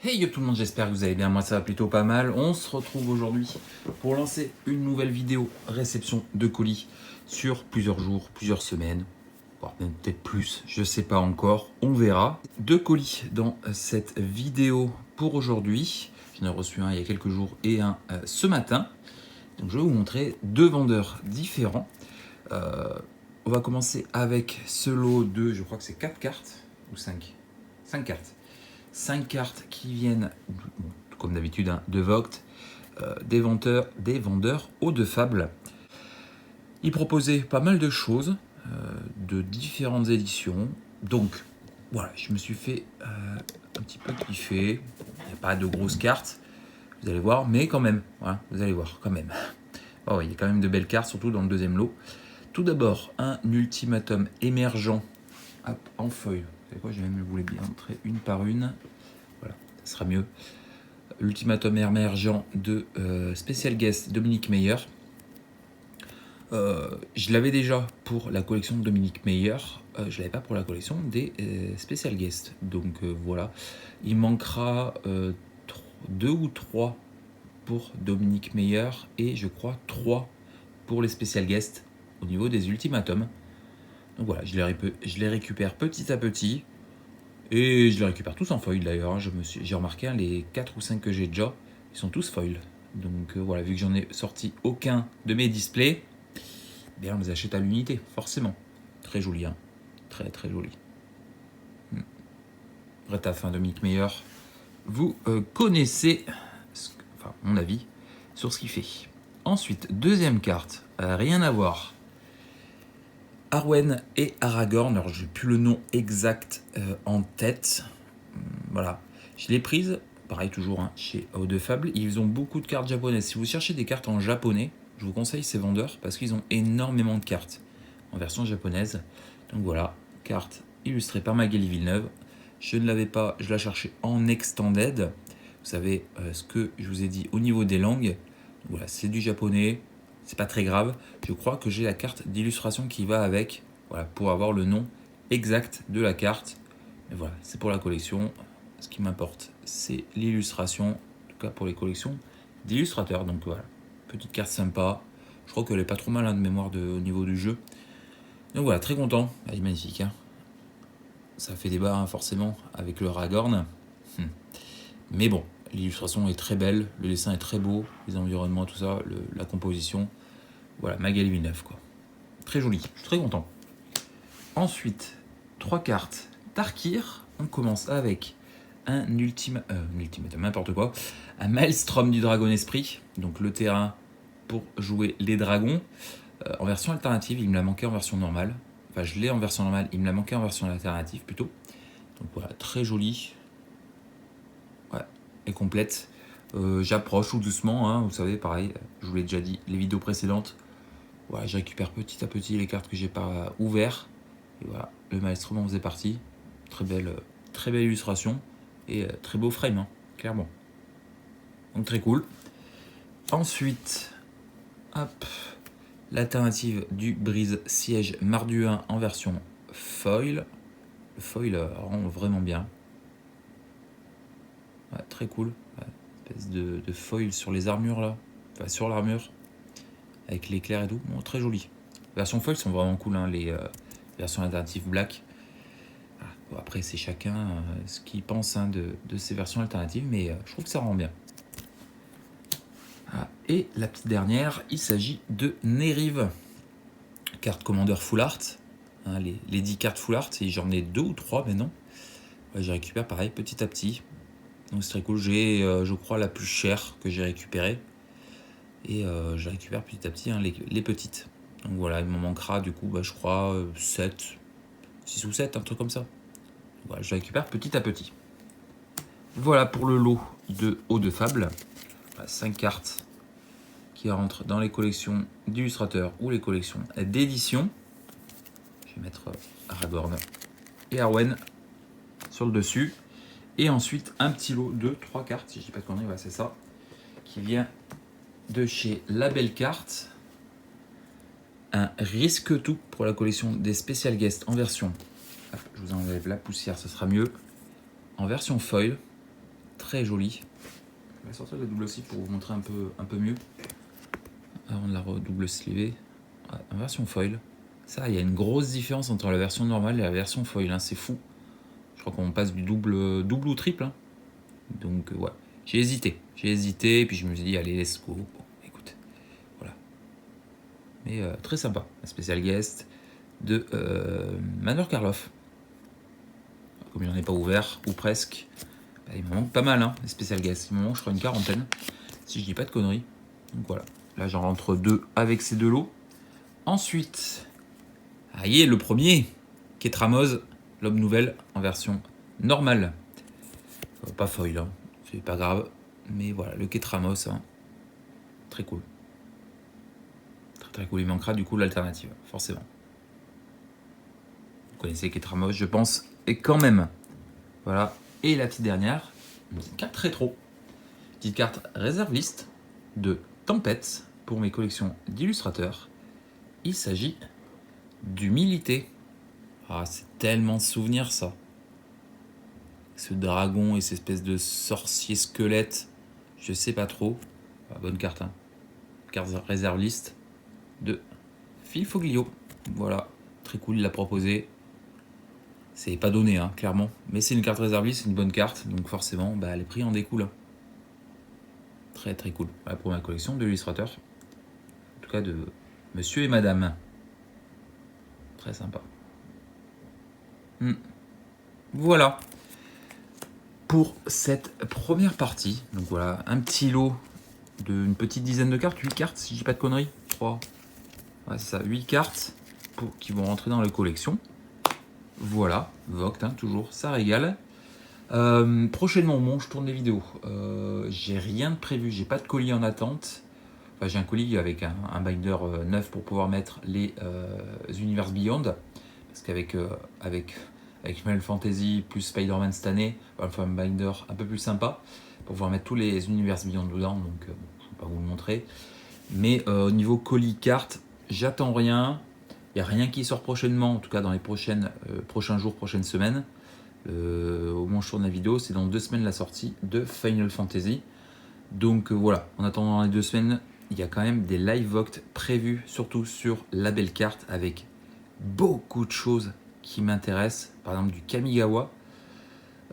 Hey yo tout le monde, j'espère que vous allez bien, moi ça va plutôt pas mal. On se retrouve aujourd'hui pour lancer une nouvelle vidéo réception de colis sur plusieurs jours, plusieurs semaines, voire même peut-être plus, je sais pas encore, on verra. Deux colis dans cette vidéo pour aujourd'hui. J'en ai reçu un il y a quelques jours et un ce matin. Donc je vais vous montrer deux vendeurs différents. On va commencer avec ce lot de, je crois que c'est 4 cartes ou 5 cartes. 5 cartes qui viennent, comme d'habitude, hein, de Vogt, des vendeurs eau de fable. Ils proposaient pas mal de choses, de différentes éditions. Donc, voilà, je me suis fait un petit peu kiffer. Il n'y a pas de grosses cartes, vous allez voir, mais quand même, voilà, vous allez voir, quand même. Oh, il y a quand même de belles cartes, surtout dans le deuxième lot. Tout d'abord, un ultimatum émergent en feuille. Vous savez quoi, je vais même vous les bien montrer une par une. Voilà, ça sera mieux. L'ultimatum émergent de Special Guest Dominique Meyer. Je l'avais déjà pour la collection de Dominique Meyer. Je ne l'avais pas pour la collection des Special Guests. Donc voilà. Il manquera 2 ou 3 pour Dominique Meyer et je crois 3 pour les Special Guests au niveau des ultimatums. Donc voilà, je les récupère petit à petit. Et je les récupère tous en foil d'ailleurs. J'ai remarqué les 4 ou 5 que j'ai déjà, ils sont tous foil. Donc voilà, vu que j'en ai sorti aucun de mes displays, bien on les achète à l'unité, forcément. Très joli, hein. Très très joli. Vrai taf, hein, Dominique Meyer. Vous connaissez, enfin mon avis, sur ce qu'il fait. Ensuite, deuxième carte, rien à voir. Arwen et Aragorn, alors j'ai plus le nom exact en tête. Voilà, je l'ai prise, pareil toujours hein, chez Eau de Fable. Ils ont beaucoup de cartes japonaises. Si vous cherchez des cartes en japonais, je vous conseille ces vendeurs parce qu'ils ont énormément de cartes en version japonaise. Donc voilà, carte illustrée par Magali Villeneuve. Je ne l'avais pas, je la cherchais en extended. Vous savez ce que je vous ai dit au niveau des langues. Donc voilà, c'est du japonais, c'est pas très grave. Je crois que j'ai la carte d'illustration qui va avec, voilà, pour avoir le nom exact de la carte. Et voilà, c'est pour la collection. Ce qui m'importe, c'est l'illustration, en tout cas pour les collections d'illustrateurs. Donc voilà, petite carte sympa. Je crois qu'elle est pas trop mal hein, de mémoire au niveau du jeu. Donc voilà, très content. Elle est magnifique. Hein. Ça fait débat hein, forcément avec le Aragorn. Mais bon, l'illustration est très belle, le dessin est très beau, les environnements, tout ça, la composition. Voilà, Magali Villeneuve quoi. Très joli, je suis très content. Ensuite, 3 cartes Tarkir. On commence avec un ultimatum, n'importe quoi, un Maelstrom du Dragon Esprit, donc le terrain pour jouer les dragons. En version alternative, il me l'a manqué en version normale. Enfin, je l'ai en version normale, il me l'a manqué en version alternative plutôt. Donc voilà, très joli. Ouais, et complète. J'approche tout doucement, hein, vous savez, pareil, je vous l'ai déjà dit, les vidéos précédentes. Voilà, je récupère petit à petit les cartes que j'ai pas ouvertes. Et voilà, le Maelstrom en faisait partie. Très belle illustration et très beau frame, hein, clairement. Donc très cool. Ensuite, hop, l'alternative du brise siège Marduin en version foil. Le foil rend vraiment bien. Ouais, très cool. Ouais, espèce de foil sur les armures là. Enfin sur l'armure. Avec l'éclair et tout. Bon, très joli. Les versions foil sont vraiment cool, hein, les versions alternatives black. Bon, après, c'est chacun ce qu'il pense hein, de ces versions alternatives, mais je trouve que ça rend bien. Ah, et la petite dernière, il s'agit de Neriv, carte commandeur full art. Hein, les 10 cartes full art, j'en ai 2 ou 3 maintenant. Ouais, je récupère pareil petit à petit. Donc c'est très cool. J'ai, je crois, la plus chère que j'ai récupérée. Et je récupère petit à petit hein, les petites. Donc voilà, il m'en manquera du coup, je crois, 7, 6 ou 7, un truc comme ça. Voilà, je récupère petit à petit. Voilà pour le lot de Eau de Fable. 5 cartes qui rentrent dans les collections d'illustrateurs ou les collections d'édition. Je vais mettre Aragorn et Arwen sur le dessus. Et ensuite, un petit lot de 3 cartes, si je dis pas de conneries, c'est ça, qui vient de chez La Belle Carte. Un risque tout pour la collection des Special Guests en version. Hop, je vous enlève la poussière, ce sera mieux. En version foil. très jolie. Je vais sortir la double sleeve pour vous montrer un peu mieux. Avant de la redouble sleevée. Ouais, en version foil. Ça, il y a une grosse différence entre la version normale et la version foil. Hein, c'est fou. Je crois qu'on passe du double ou triple. Hein. Donc, ouais. J'ai hésité. Puis je me suis dit, allez, let's go. Bon, écoute. Voilà. Mais très sympa. Un spécial guest de Manor Karloff. Comme il n'en est pas ouvert, ou presque, bah, il me manque pas mal, hein, les spécial guests. Il me manque, je crois, une quarantaine, si je dis pas de conneries. Donc voilà. Là, j'en rentre 2 avec ces 2 lots. Ensuite, le premier, Ketramoz, l'homme nouvelle en version normale. Pas foil, hein, c'est pas grave. Mais voilà, le Ketramoz, hein, très cool. Très cool. Il manquera du coup l'alternative, forcément. Vous connaissez Ketramoz, je pense, et quand même. Voilà. Et la petite dernière, une petite carte rétro. Petite carte réserve liste de Tempête pour mes collections d'illustrateurs. Il s'agit d'Humilité. Ah, c'est tellement de souvenirs, ça. Ce dragon et cette espèce de sorcier squelette. Je sais pas trop. Ah, bonne carte, hein. Carte réserve liste de Phil Foglio. Voilà. Très cool, il l'a proposé. C'est pas donné, hein, clairement. Mais c'est une carte réserve liste, c'est une bonne carte. Donc forcément, bah, les prix en découlent. Très très cool. Voilà pour ma collection d'illustrateurs. En tout cas de monsieur et madame. Très sympa. Voilà. Pour cette première partie. Donc voilà, un petit lot d'une petite dizaine de cartes. 8 cartes, si je dis pas de conneries. 3. Ouais, c'est ça, 8 cartes qui vont rentrer dans la collection. Voilà, Vogt, hein, toujours, ça régale. Prochainement, au moment où je tourne les vidéos, j'ai rien de prévu, j'ai pas de colis en attente. Enfin, j'ai un colis avec un binder neuf pour pouvoir mettre les Universe Beyond. Parce qu'avec Final Fantasy plus Spider-Man cette année, on va faire un binder un peu plus sympa pour pouvoir mettre tous les Universe Beyond dedans. Donc, je ne vais pas vous le montrer. Mais au niveau colis carte, j'attends rien. Il n'y a rien qui sort prochainement, en tout cas dans les prochains jours, prochaines semaines. Au moment où je tourne la vidéo, c'est dans 2 semaines la sortie de Final Fantasy. Donc voilà, en attendant dans les 2 semaines, il y a quand même des live Vogt prévus, surtout sur la belle carte, avec beaucoup de choses qui m'intéressent. Par exemple du Kamigawa.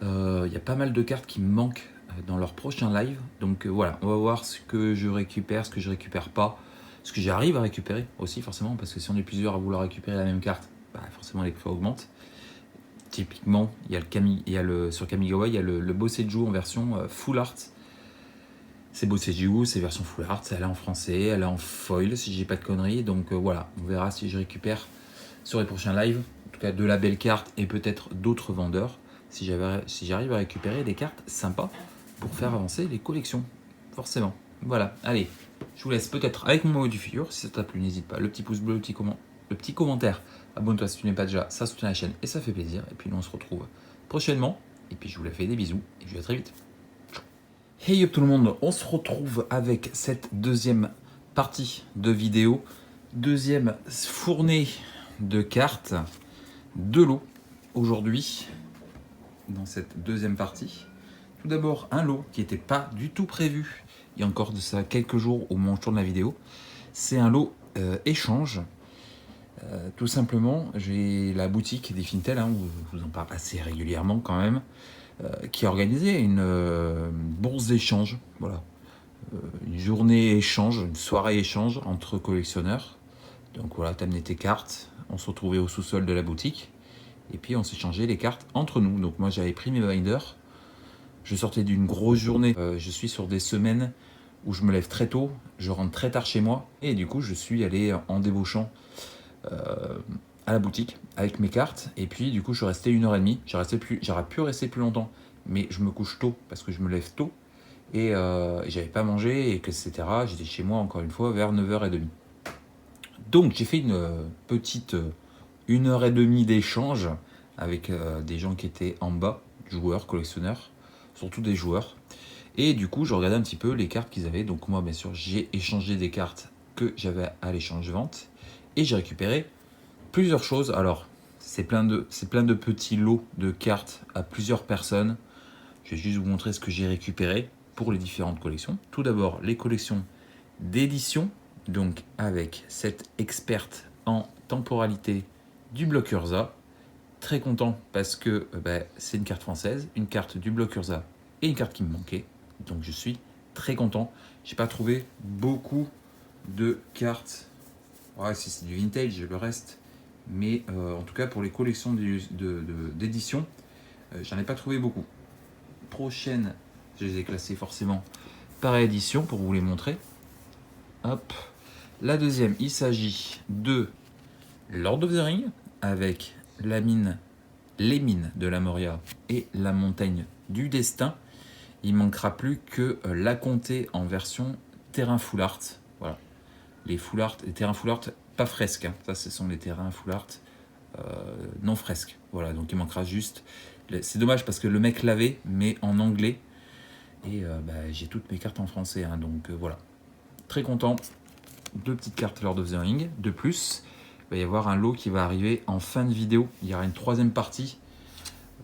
Il y a pas mal de cartes qui me manquent dans leur prochain live. Donc voilà, on va voir ce que je récupère, ce que je récupère pas. Ce que j'arrive à récupérer aussi forcément, parce que si on est plusieurs à vouloir récupérer la même carte, bah forcément les prix augmentent. Typiquement, sur Kamigawa, il y a le Boseiju en version full art. C'est Boseiju, c'est version full art, elle est en français, elle est en foil si j'ai pas de conneries. Donc voilà, on verra si je récupère sur les prochains lives, en tout cas de la belle carte et peut-être d'autres vendeurs, si j'arrive à récupérer des cartes sympas pour faire avancer les collections, forcément. Voilà, allez, je vous laisse peut-être avec mon mot du figure, si ça t'a plu, n'hésite pas, le petit pouce bleu, le petit commentaire, abonne-toi si tu n'es pas déjà, ça soutient la chaîne et ça fait plaisir. Et puis nous on se retrouve prochainement, et puis je vous fais des bisous, et je vous dis à très vite. Hey up tout le monde, on se retrouve avec cette deuxième partie de vidéo, deuxième fournée de cartes, de lot aujourd'hui, dans cette deuxième partie. Tout d'abord un lot qui n'était pas du tout prévu, il y a encore de ça quelques jours au moment où je tourne la vidéo. C'est un lot échange. Tout simplement, j'ai la boutique des Fintel, hein, où je vous en parle assez régulièrement quand même, qui a organisé une bourse d'échange, voilà, une journée échange, une soirée échange entre collectionneurs. Donc voilà, t'amenais tes cartes, on se retrouvait au sous-sol de la boutique, et puis on s'échangeait les cartes entre nous. Donc moi j'avais pris mes binders, je sortais d'une grosse journée, je suis sur des semaines où je me lève très tôt, je rentre très tard chez moi, et du coup je suis allé en débauchant à la boutique avec mes cartes, et puis du coup je suis resté 1h30, j'aurais pu rester plus longtemps, mais je me couche tôt parce que je me lève tôt, et j'avais pas mangé, et etc. J'étais chez moi encore une fois vers 9h30. Donc j'ai fait une petite 1h30 d'échange avec des gens qui étaient en bas, joueurs, collectionneurs, surtout des joueurs. Et du coup je regardais un petit peu les cartes qu'ils avaient. Donc moi bien sûr j'ai échangé des cartes que j'avais à l'échange-vente, et j'ai récupéré plusieurs choses. Alors c'est plein de petits lots de cartes à plusieurs personnes. Je vais juste vous montrer ce que j'ai récupéré pour les différentes collections. Tout d'abord, les collections d'édition, donc avec cette experte en temporalité du bloc Urza. Très content parce que c'est une carte française, une carte du bloc Urza et une carte qui me manquait. Donc je suis très content. J'ai pas trouvé beaucoup de cartes. Ouais, si c'est du vintage, le reste. Mais en tout cas, pour les collections d'édition, j'en ai pas trouvé beaucoup. Prochaine, je les ai classées forcément par édition pour vous les montrer. Hop. La deuxième, il s'agit de Lord of the Ring avec les mines de la Moria et la montagne du destin. Il manquera plus que la comté en version terrain full art. Voilà. Les full art, les terrains full art, pas fresques. Hein. Ça, ce sont les terrains full art non fresques. Voilà, donc il manquera juste. C'est dommage parce que le mec l'avait, mais en anglais. Et j'ai toutes mes cartes en français. Hein, donc voilà. Très content. 2 petites cartes Lord of the Ring. De plus, il va y avoir un lot qui va arriver en fin de vidéo. Il y aura une 3e partie.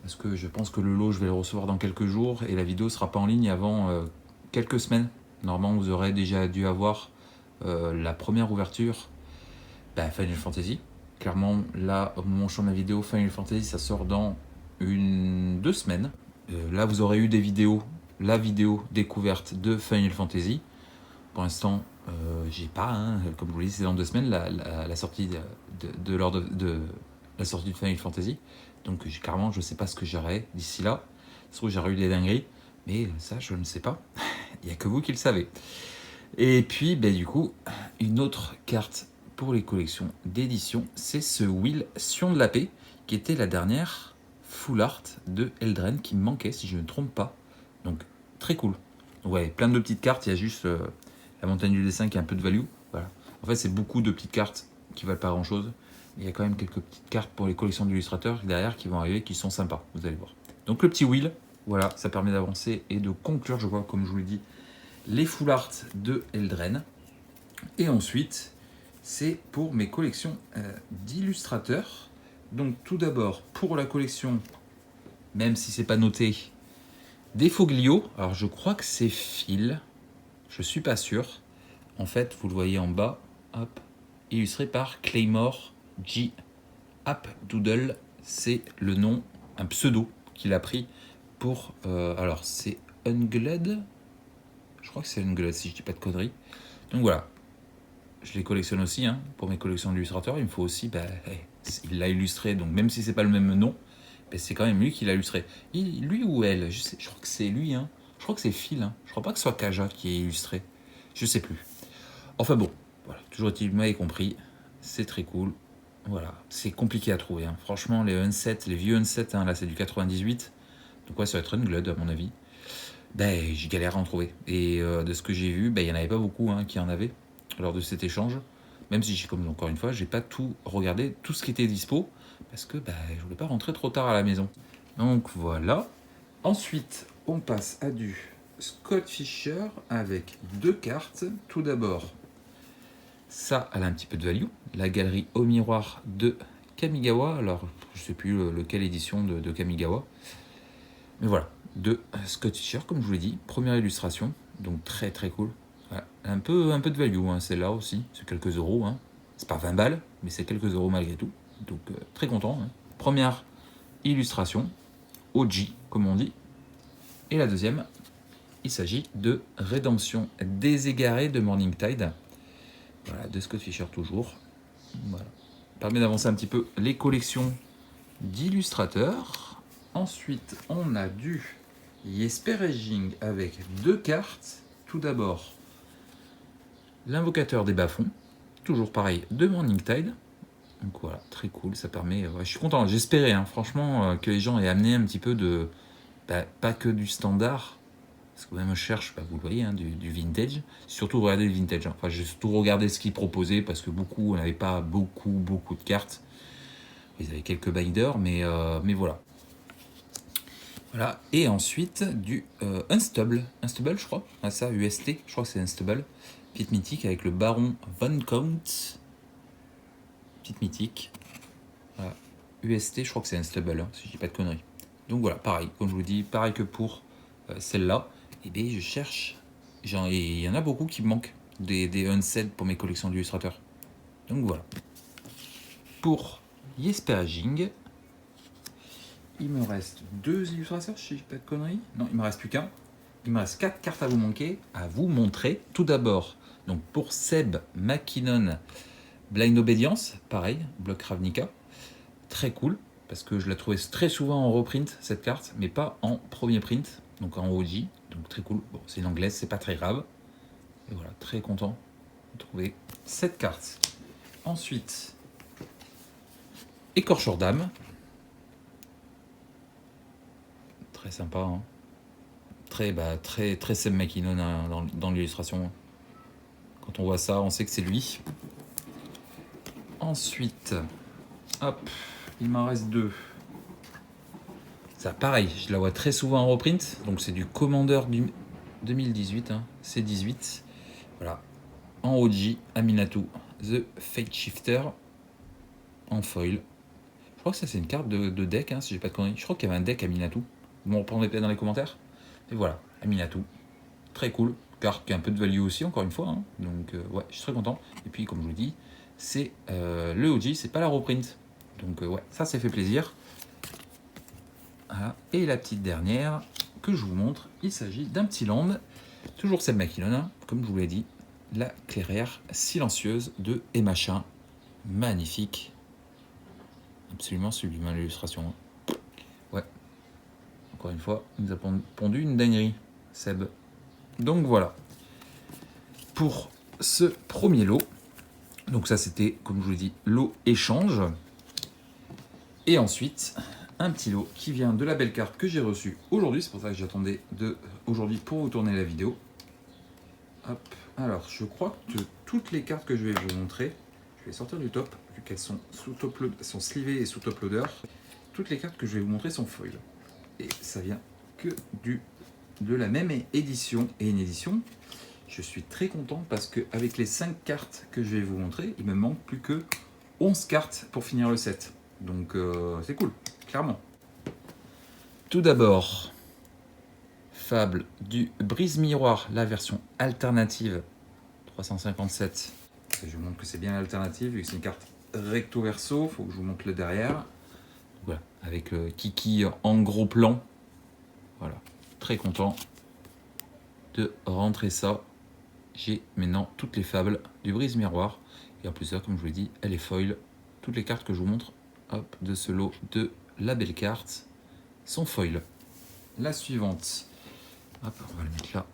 Parce que je pense que le lot, je vais le recevoir dans quelques jours. Et la vidéo ne sera pas en ligne avant quelques semaines. Normalement, vous aurez déjà dû avoir la première ouverture Final Fantasy. Clairement, là, au moment où je tourne la vidéo, Final Fantasy, ça sort dans 2 semaines. Là, vous aurez eu des vidéos, la vidéo découverte de Final Fantasy. Pour l'instant, j'ai pas, hein, comme je vous l'ai dit, c'est dans 2 semaines la sortie de la sortie de Final Fantasy. Donc clairement, je ne sais pas ce que j'aurai d'ici là. Ça se trouve, j'aurai eu des dingueries, mais ça, je ne sais pas. Il n'y a que vous qui le savez. Et puis, du coup, une autre carte pour les collections d'édition, c'est ce Will Sion de la Paix, qui était la dernière full art de Eldren, qui me manquait, si je ne me trompe pas. Donc, très cool. Ouais, plein de petites cartes, il y a juste la montagne du dessin qui a un peu de value. Voilà. En fait, c'est beaucoup de petites cartes qui valent pas grand chose. Il y a quand même quelques petites cartes pour les collections d'illustrateurs derrière qui vont arriver, qui sont sympas, vous allez voir. Donc le petit Will, voilà, ça permet d'avancer et de conclure, je vois, comme je vous l'ai dit, les full art de Eldren. Et ensuite, c'est pour mes collections d'illustrateurs. Donc tout d'abord, pour la collection, même si c'est pas noté, des Foglio. Alors je crois que c'est Phil, je suis pas sûr. En fait, vous le voyez en bas, hop, illustré par Claymore G. Doodle, c'est le nom, un pseudo qu'il a pris pour... alors c'est Ungled, je crois que c'est Ungled si je dis pas de conneries. Donc voilà, je les collectionne aussi, hein, pour mes collections d'illustrateurs. Il me faut aussi, il l'a illustré, donc même si c'est pas le même nom, c'est quand même lui qui l'a illustré. Lui ou elle, je crois que c'est lui, hein. Je crois que c'est Phil, hein. Je crois pas que ce soit Kaja qui est illustré, je sais plus. Enfin bon, voilà, toujours est-il, vous m'avez compris, c'est très cool. Voilà, c'est compliqué à trouver. Hein. Franchement, les Unset, les vieux Unset, hein, là c'est du 98. Donc ouais, ça va être Ungled à mon avis. J'ai galéré à en trouver. Et de ce que j'ai vu, il n'y en avait pas beaucoup qui en avaient lors de cet échange. Même si, comme encore une fois, j'ai pas tout regardé, tout ce qui était dispo, parce que je voulais pas rentrer trop tard à la maison. Donc voilà. Ensuite, on passe à du Scott Fisher avec 2 cartes. Tout d'abord, ça, elle a un petit peu de value. La galerie au miroir de Kamigawa. Alors, je sais plus lequel édition de Kamigawa. Mais voilà, de Scott Fisher, comme je vous l'ai dit. Première illustration, donc très très cool. Voilà. Un peu de value, hein, celle-là aussi. C'est quelques euros. Hein. C'est pas 20 balles, mais c'est quelques euros malgré tout. Donc, très content. Hein. Première illustration, OG, comme on dit. Et la deuxième, il s'agit de Rédemption déségarée de Morning Tide. Voilà, de Scott Fisher toujours. Voilà. Permet d'avancer un petit peu les collections d'illustrateurs. Ensuite, on a du Jesper Ejing avec 2 cartes. Tout d'abord, l'invocateur des bas-fonds. Toujours pareil, de Morning Tide. Donc voilà, très cool, ça permet... je suis content, j'espérais franchement que les gens aient amené un petit peu de... pas que du standard, parce que même je cherche, vous le voyez, hein, du vintage. Surtout regarder le vintage. Hein. Enfin, j'ai surtout regardé ce qu'ils proposaient parce que on n'avait pas beaucoup de cartes. Ils avaient quelques binders, mais voilà. Voilà. Et ensuite du Unstable, je crois. Ah, ça, UST, je crois que c'est Unstable. Petite mythique avec le baron Von Count. Petite mythique. Voilà. UST, je crois que c'est Unstable, hein, si je dis pas de conneries. Donc voilà, pareil, comme je vous dis, pareil que pour celle-là, et bien je cherche. Et il y en a beaucoup qui me manquent, des unset pour mes collections d'illustrateurs. Donc voilà. Pour Jesper Jing, il me reste 2 illustrateurs, je ne dis pas de conneries. Non, il me reste plus qu'un. Il me reste 4 cartes à vous montrer. Tout d'abord, donc pour Seb McKinnon, Blind Obedience, pareil, bloc Ravnica. Très cool, parce que je la trouvais très souvent en reprint, cette carte, mais pas en premier print, donc en OG. Donc très cool. Bon, c'est une anglaise, c'est pas très grave. Et voilà, très content de trouver cette carte. Ensuite, Écorcheur d'âme. Très sympa, hein. Très Seb McKinnon, hein, dans l'illustration. Quand on voit ça, on sait que c'est lui. Ensuite, hop, il m'en reste 2. Ça, pareil, je la vois très souvent en reprint. Donc c'est du Commander du 2018, hein, C18. Voilà, en OG, Aminatou, The Fate Shifter, en foil. Je crois que ça c'est une carte de deck, hein, si j'ai pas de conneries. Je crois qu'il y avait un deck Aminatou. Vous m'en reprendrez peut-être dans les commentaires. Et voilà, Aminatou. Très cool. Carte qui a un peu de value aussi, encore une fois. Hein. Donc ouais, je suis très content. Et puis comme je vous dis, c'est le OG, c'est pas la reprint. Donc ouais, ça fait plaisir. Voilà. Et la petite dernière que je vous montre, il s'agit d'un petit land. Toujours Seb McKinnon, hein, comme je vous l'ai dit. La clairière silencieuse de Emachin. Magnifique. Absolument sublime l'illustration. Ouais. Encore une fois, il nous a pondu une dinguerie, Seb. Donc voilà. Pour ce premier lot. Donc ça c'était, comme je vous l'ai dit, lot échange. Et ensuite, un petit lot qui vient de la belle carte que j'ai reçue aujourd'hui. C'est pour ça que j'attendais aujourd'hui pour vous tourner la vidéo. Hop. Alors, je crois que toutes les cartes que je vais vous montrer, je vais sortir du top, vu qu'elles sont sont slivées et sous top loader. Toutes les cartes que je vais vous montrer sont foil. Et ça vient que de la même édition. Et une édition, je suis très content parce qu'avec les 5 cartes que je vais vous montrer, il me manque plus que 11 cartes pour finir le set. Donc c'est cool, clairement. Tout d'abord, Fable du Brise Miroir, la version alternative 357. Je vous montre que c'est bien l'alternative, vu que c'est une carte recto verso, il faut que je vous montre le derrière. Voilà, avec Kiki en gros plan. Voilà, très content de rentrer ça. J'ai maintenant toutes les fables du Brise Miroir. Et en plus, ça, comme je vous l'ai dit, elle est foil. Toutes les cartes que je vous montre hop, de ce lot de la belle carte sont foil. La suivante, hop, on va le mettre là.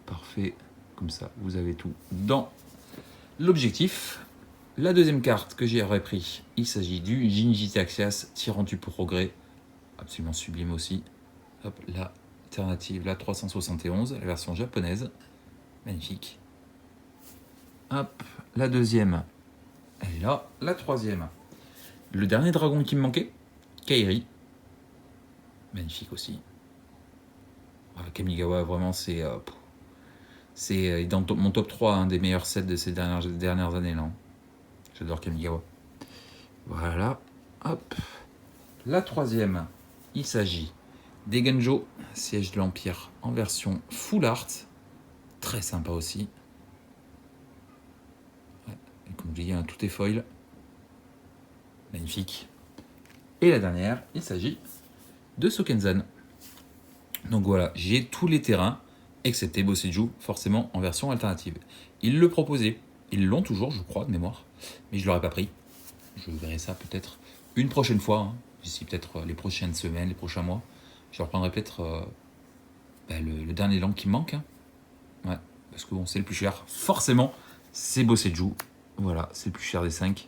Parfait, comme ça, vous avez tout dans l'objectif. La deuxième carte que j'ai repris, il s'agit du Jinji Taxias, Tyran du Progrès. Absolument sublime aussi. Hop, l'alternative, la 371, la version japonaise. Magnifique. Hop, la deuxième, elle est là. La troisième, le dernier dragon qui me manquait, Kairi. Magnifique aussi. Kamigawa, vraiment, c'est dans mon top 3 hein, des meilleurs sets de ces dernières années. Là. J'adore Kamigawa. Voilà. Hop. La troisième, il s'agit des Genjo, Siège de l'Empire en version full art. Très sympa aussi. Ouais. Et comme je dis, hein, tout est foil. Magnifique. Et la dernière, il s'agit de Sokenzan. Donc voilà, j'ai tous les terrains, excepté Boseiju, forcément en version alternative. Ils le proposaient, ils l'ont toujours, je crois, de mémoire, mais je ne l'aurais pas pris. Je verrai ça peut-être une prochaine fois, hein, d'ici peut-être les prochaines semaines, les prochains mois. Je reprendrai peut-être le dernier land qui me manque. Hein. Ouais, parce que bon, c'est le plus cher. Forcément, c'est Boseiju. Voilà, c'est le plus cher des 5.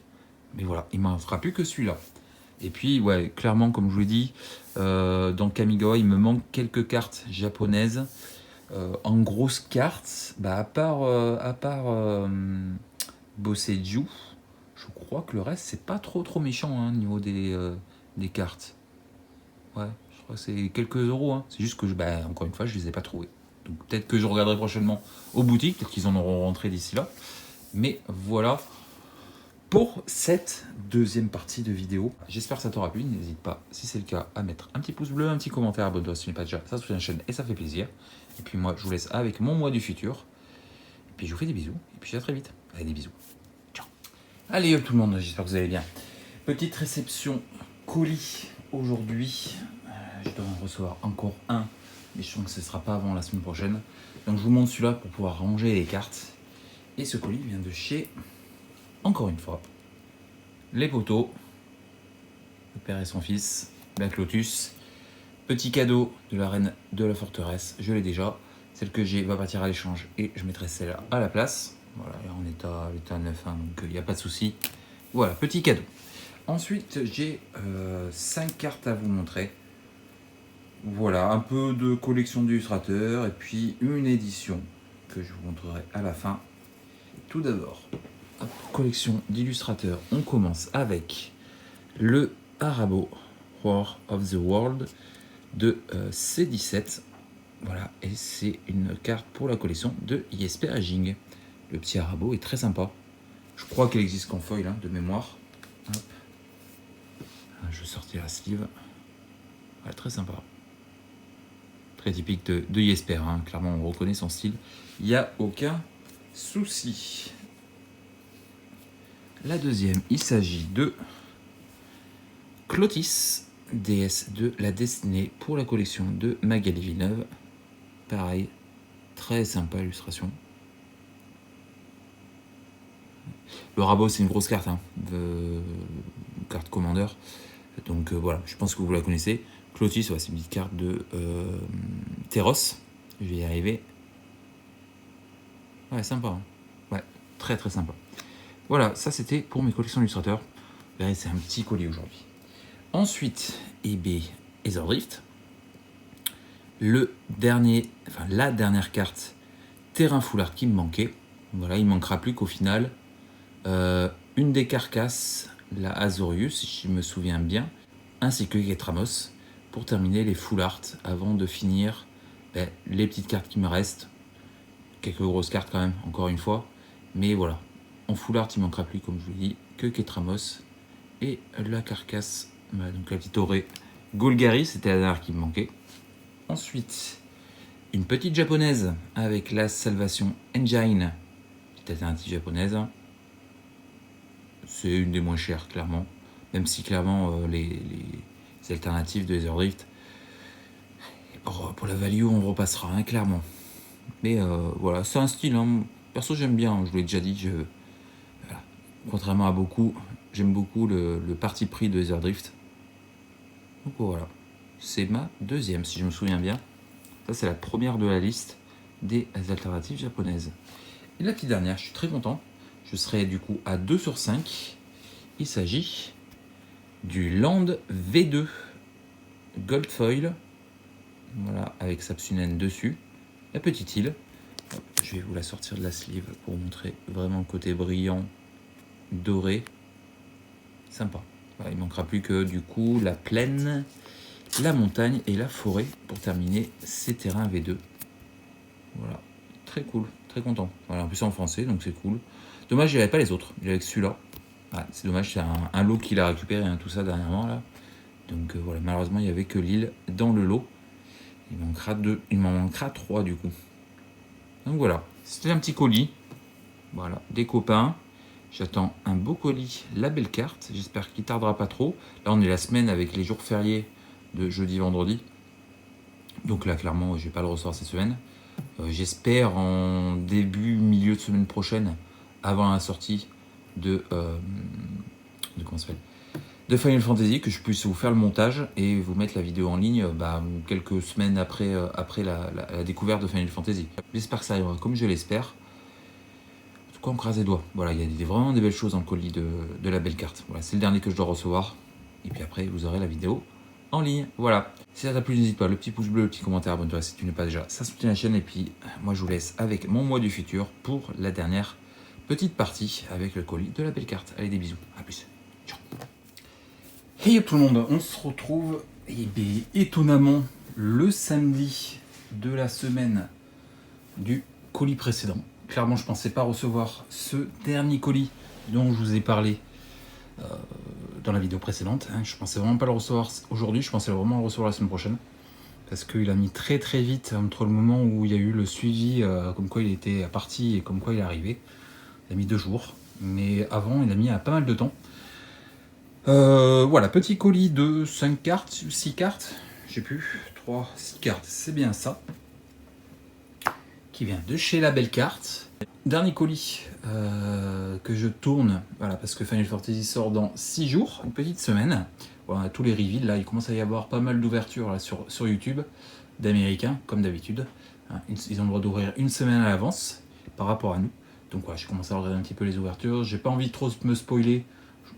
Mais voilà, il ne m'en fera plus que celui-là. Et puis, ouais, clairement, comme je vous l'ai dit, dans Kamigawa, il me manque quelques cartes japonaises. En grosses cartes, à part Boseiju, je crois que le reste, c'est pas trop méchant hein, au niveau des cartes. Ouais, je crois que c'est quelques euros. Hein. C'est juste que, encore une fois, je les ai pas trouvés. Donc peut-être que je regarderai prochainement aux boutiques, peut-être qu'ils en auront rentré d'ici là. Mais voilà. pour cette deuxième partie de vidéo. J'espère que ça t'aura plu. N'hésite pas, si c'est le cas, à mettre un petit pouce bleu, un petit commentaire, abonne-toi si tu n'es pas déjà. Ça soutient la chaîne et ça fait plaisir. Et puis moi, je vous laisse avec mon moi du futur. Et puis je vous fais des bisous. Et puis à très vite. Allez, des bisous. Ciao. Allez, hop tout le monde, j'espère que vous allez bien. Petite réception colis aujourd'hui. Je dois en recevoir encore un. Mais je sens que ce ne sera pas avant la semaine prochaine. Donc je vous montre celui-là pour pouvoir ranger les cartes. Et ce colis vient de chez, encore une fois, les poteaux, le père et son fils, Black Lotus. Petit cadeau de la reine de la forteresse, je l'ai déjà. Celle que j'ai va partir à l'échange et je mettrai celle-là à la place. Voilà, et en état neuf, hein, donc il n'y a pas de souci. Voilà, petit cadeau. Ensuite, j'ai 5 cartes à vous montrer. Voilà, un peu de collection d'illustrateurs et puis une édition que je vous montrerai à la fin. Tout d'abord, collection d'illustrateurs, on commence avec le Arabo War of the World de C17. Voilà, et c'est une carte pour la collection de Jesper Ejing. Le petit Arabo est très sympa. Je crois qu'elle existe qu'en foil, hein, de mémoire. Hop. Je vais sortir la sleeve. Ouais, très sympa. Très typique de Jesper, hein. Clairement on reconnaît son style. Il n'y a aucun souci. La deuxième, il s'agit de Clotis, déesse de la destinée pour la collection de Magali Villeneuve. Pareil, très sympa illustration. Le Rabot, c'est une grosse carte, hein, carte commandeur. Donc voilà, je pense que vous la connaissez. Clotis, ouais, c'est une petite carte de Terros. Je vais y arriver. Ouais, sympa. Hein. Ouais, très très sympa. Voilà, ça c'était pour mes collections d'illustrateurs. Vous verrez, c'est un petit colis aujourd'hui. Ensuite, eBay Etherdrift. La dernière carte Terrain Foulard qui me manquait. Voilà, il ne manquera plus qu'au final une des carcasses, la Azorius, si je me souviens bien, ainsi que Getramos, pour terminer les full art avant de finir les petites cartes qui me restent. Quelques grosses cartes quand même, encore une fois. Mais voilà, en full art, il ne manquera plus, comme je vous l'ai dit, que Getramos et la carcasse, voilà, donc la petite orée Golgari, c'était la dernière qui me manquait. Ensuite, une petite japonaise avec la Salvation Engine, petite alternative japonaise. C'est une des moins chères, clairement. Même si, clairement, les alternatives de Etherdrift, pour la value, on repassera, hein, clairement. Mais voilà, c'est un style. Hein. Perso, j'aime bien, je vous l'ai déjà dit. Voilà. Contrairement à beaucoup, j'aime beaucoup le parti pris de Etherdrift. Donc voilà, c'est ma deuxième, si je me souviens bien. Ça, c'est la première de la liste des alternatives japonaises. Et la petite dernière, je suis très content. Je serai du coup à 2 sur 5. Il s'agit du Land V2 Gold Foil. Voilà, avec Sapsunen dessus. La petite île. Hop, je vais vous la sortir de la sleeve pour vous montrer vraiment le côté brillant, doré. Sympa. Voilà, il ne manquera plus que du coup la plaine, la montagne et la forêt pour terminer ces terrains V2. Voilà, très cool, très content. Voilà, en plus c'est en français, donc c'est cool. Dommage, il n'y avait pas les autres, il y avait que celui-là. Ah, c'est dommage, c'est un lot qu'il a récupéré, hein, tout ça dernièrement là. Donc voilà, malheureusement il n'y avait que l'île dans le lot. Il m'en manquera 3 du coup. Donc voilà, c'était un petit colis. Voilà, des copains. J'attends un beau colis, la belle carte. J'espère qu'il tardera pas trop. Là on est la semaine avec les jours fériés de jeudi, vendredi. Donc là clairement je vais pas le recevoir cette semaine. J'espère en début, milieu de semaine prochaine, avant la sortie de comment ça s'appelle, de Final Fantasy, que je puisse vous faire le montage et vous mettre la vidéo en ligne quelques semaines après, la découverte de Final Fantasy. J'espère que ça arrivera comme je l'espère. En tout cas, on croise les doigts. Voilà, il y a vraiment des belles choses dans le colis de la belle carte. Voilà, c'est le dernier que je dois recevoir. Et puis après, vous aurez la vidéo en ligne. Voilà. Si ça t'a plu, n'hésite pas. Le petit pouce bleu, le petit commentaire, abonne-toi si tu n'es pas déjà. Ça soutient la chaîne. Et puis, moi, je vous laisse avec mon moi du futur pour la dernière petite partie avec le colis de la belle carte. Allez, des bisous. À plus. Ciao. Hey tout le monde, on se retrouve étonnamment le samedi de la semaine du colis précédent. Clairement, je ne pensais pas recevoir ce dernier colis dont je vous ai parlé dans la vidéo précédente. Hein. Je pensais vraiment pas le recevoir aujourd'hui, je pensais vraiment le recevoir la semaine prochaine. Parce qu'il a mis très très vite entre le moment où il y a eu le suivi, comme quoi il était parti et comme quoi il est arrivé. Il a mis 2 jours, mais avant il a mis pas mal de temps. Voilà, petit colis de 5 cartes, 6 cartes, je sais plus, 3, 6 cartes, c'est bien ça. Qui vient de chez La Belle Carte. Dernier colis que je tourne, voilà, parce que Final Fantasy sort dans 6 jours, une petite semaine. Voilà, tous les reveals, là, il commence à y avoir pas mal d'ouvertures sur YouTube, d'Américains, comme d'habitude. Hein, ils ont le droit d'ouvrir une semaine à l'avance par rapport à nous. Donc voilà, je commence à regarder un petit peu les ouvertures. J'ai pas envie de trop me spoiler,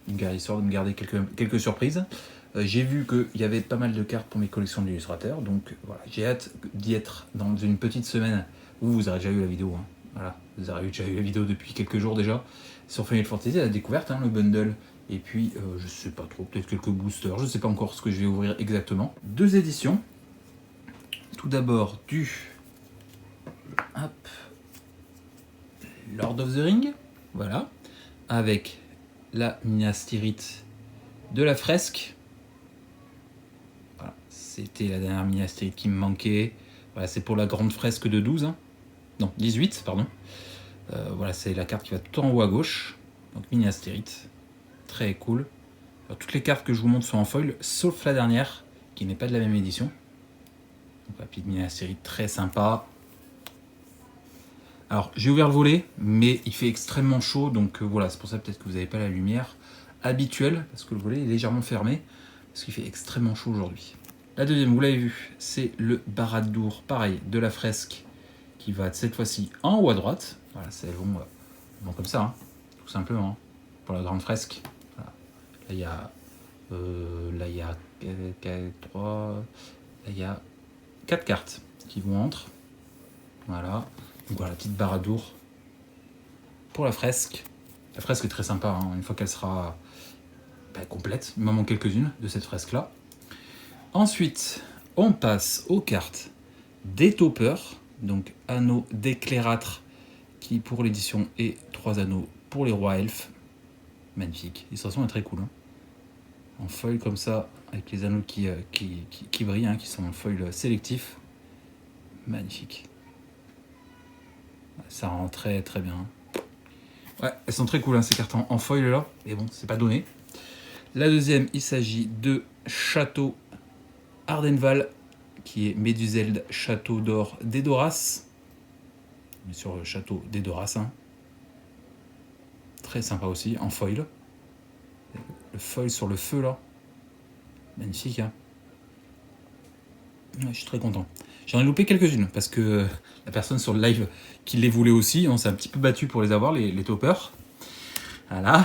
histoire de me garder quelques surprises. J'ai vu qu'il y avait pas mal de cartes pour mes collections d'illustrateurs, donc voilà, j'ai hâte d'y être dans une petite semaine. Vous aurez déjà eu la vidéo, hein. Voilà, vous aurez déjà eu la vidéo depuis quelques jours déjà, sur Final Fantasy, à la découverte, hein, le bundle, et puis je sais pas trop, peut-être quelques boosters, je sais pas encore ce que je vais ouvrir exactement. 2 éditions, tout d'abord hop, Lord of the Ring, voilà, avec la Minas Tirith de la fresque. Voilà, c'était la dernière Minas Tirith qui me manquait. Voilà, c'est pour la grande fresque de 12, hein. Non, 18, pardon. Voilà, c'est la carte qui va tout en haut à gauche. Donc Minas Tirith, très cool. Alors, toutes les cartes que je vous montre sont en foil, sauf la dernière, qui n'est pas de la même édition. Donc la petite Minas Tirith, très sympa. Alors, j'ai ouvert le volet, mais il fait extrêmement chaud, donc voilà, c'est pour ça peut-être que vous n'avez pas la lumière habituelle, parce que le volet est légèrement fermé, parce qu'il fait extrêmement chaud aujourd'hui. La deuxième, vous l'avez vu, c'est le Barad-dûr, pareil, de la fresque, qui va cette fois-ci en haut à droite. Voilà, c'est bon comme ça, hein, tout simplement, hein, pour la grande fresque. Voilà. Là, il y a 3, là, il y a 4 cartes qui vont entre. Voilà. Donc voilà, la petite Barad-dûr pour la fresque. La fresque est très sympa, hein, une fois qu'elle sera complète. Il m'en manque quelques-unes de cette fresque-là. Ensuite, on passe aux cartes des toppers. Donc anneaux d'éclairâtre qui pour l'édition et 3 anneaux pour les rois elfes. Magnifique. L'illustration est très cool. Hein. En foil comme ça, avec les anneaux qui brillent, hein, qui sont en foil sélectif. Magnifique. Ça rend très très bien. Ouais, elles sont très cool, hein, ces cartes en foil là. Mais bon, c'est pas donné. La deuxième, il s'agit de Château Ardenval, qui est Méduseld Château d'Or d'Edoras. Sur le château d'Edoras. Hein. Très sympa aussi, en foil. Le foil sur le feu là. Magnifique. Hein. Ouais, je suis très content. J'en ai loupé quelques-unes parce que la personne sur le live qui les voulait aussi, on s'est un petit peu battu pour les avoir, les toppers. Voilà.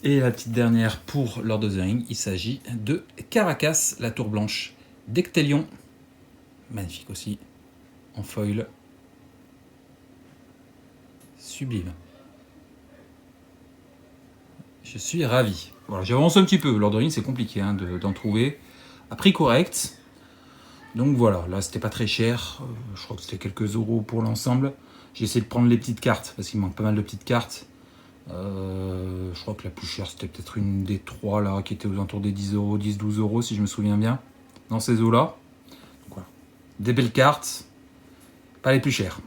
Et la petite dernière pour Lord of the Ring, il s'agit de Caracas, la tour blanche d'Ectelion. Magnifique aussi, en foil. Sublime. Je suis ravi. Voilà, j'avance un petit peu. Lord of the Ring, c'est compliqué hein, d'en trouver. À prix correct. Donc voilà, là c'était pas très cher. Je crois que c'était quelques euros pour l'ensemble. J'ai essayé de prendre les petites cartes parce qu'il manque pas mal de petites cartes. Je crois que la plus chère c'était peut-être une des 3 là qui était aux alentours des 10 euros, 10-12 euros si je me souviens bien. Dans ces eaux là. Donc voilà. Des belles cartes. Pas les plus chères.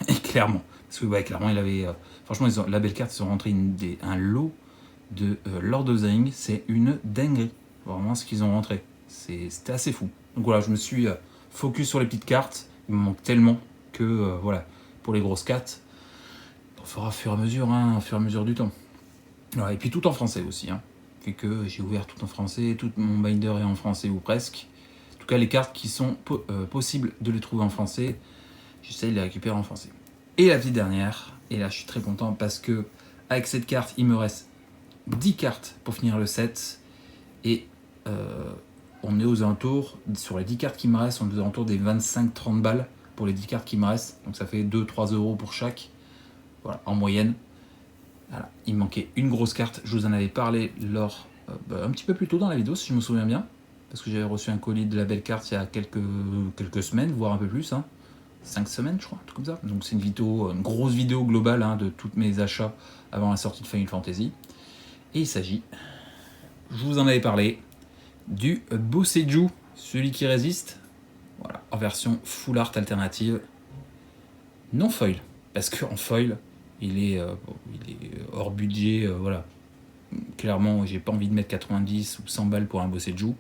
Et clairement. Parce que ouais, clairement il avait. Franchement, la belle carte, ils ont rentré un lot de Lord of the Ring. C'est une dinguerie. Vraiment ce qu'ils ont rentré. C'était assez fou. Donc voilà, je me suis focus sur les petites cartes. Il me manque tellement que voilà, pour les grosses cartes, on fera au fur et à mesure, hein, au fur et à mesure du temps. Voilà, et puis tout en français aussi. Hein. Fait que j'ai ouvert tout en français, tout mon binder est en français ou presque. En tout cas, les cartes qui sont possibles de les trouver en français, j'essaye de les récupérer en français. Et la petite dernière, et là je suis très content parce que avec cette carte, il me reste 10 cartes pour finir le set. Et on est aux alentours, sur les 10 cartes qui me restent, on est aux alentours des 25-30 balles pour les 10 cartes qui me restent. Donc ça fait 2-3 euros pour chaque, voilà, en moyenne. Voilà. Il me manquait une grosse carte, je vous en avais parlé un petit peu plus tôt dans la vidéo si je me souviens bien. Parce que j'avais reçu un colis de la belle carte il y a quelques semaines, voire un peu plus. Hein. 5 semaines, je crois, un truc comme ça. Donc c'est une grosse vidéo globale hein, de tous mes achats avant la sortie de Final Fantasy. Et il s'agit, je vous en avais parlé, du Boseiju, celui qui résiste, voilà, en version full art alternative, non foil, parce qu'en foil, il est hors budget, voilà. Clairement, j'ai pas envie de mettre 90 ou 100 balles pour un Boseiju.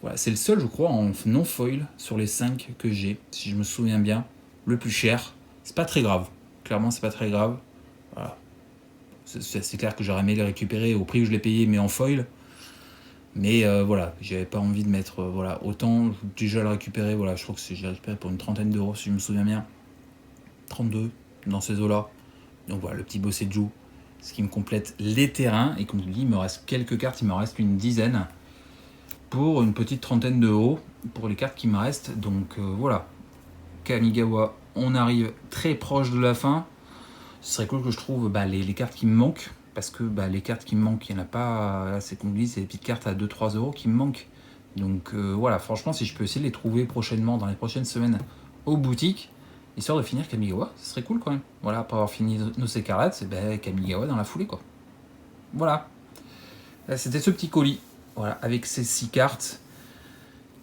Voilà, c'est le seul, je crois, en non foil sur les 5 que j'ai, si je me souviens bien. Le plus cher, c'est pas très grave. Clairement, c'est pas très grave. Voilà. C'est clair que j'aurais aimé les récupérer au prix où je l'ai payé, mais en foil. Mais voilà, j'avais pas envie de mettre voilà, autant. Déjà le récupérer, voilà, je crois que j'ai récupéré pour une trentaine d'euros, si je me souviens bien. 32, dans ces eaux-là. Donc voilà, le petit Boseiju, ce qui me complète les terrains. Et comme je vous dis, il me reste quelques cartes, il me reste une dizaine. Pour une petite trentaine d'euros pour les cartes qui me restent. Donc voilà, Kamigawa, on arrive très proche de la fin. Ce serait cool que je trouve les cartes qui me manquent, parce que les cartes qui me manquent, il n'y en a pas, là c'est comme je dis, c'est des petites cartes à 2-3 euros qui me manquent. Donc voilà, franchement, si je peux essayer de les trouver prochainement, dans les prochaines semaines, aux boutiques, histoire de finir Kamigawa, ce serait cool quand même. Voilà, après avoir fini nos Secarats, c'est Kamigawa dans la foulée quoi. Voilà, c'était ce petit colis. Voilà, avec ces 6 cartes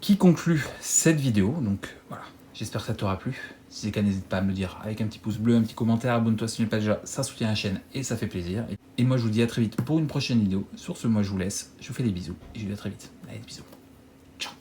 qui conclut cette vidéo. Donc voilà, j'espère que ça t'aura plu. Si c'est le cas, n'hésite pas à me le dire avec un petit pouce bleu, un petit commentaire, abonne-toi si tu n'es pas déjà, ça soutient la chaîne et ça fait plaisir. Et moi je vous dis à très vite pour une prochaine vidéo. Sur ce, moi je vous laisse, je vous fais des bisous et je vous dis à très vite. Allez, des bisous. Ciao.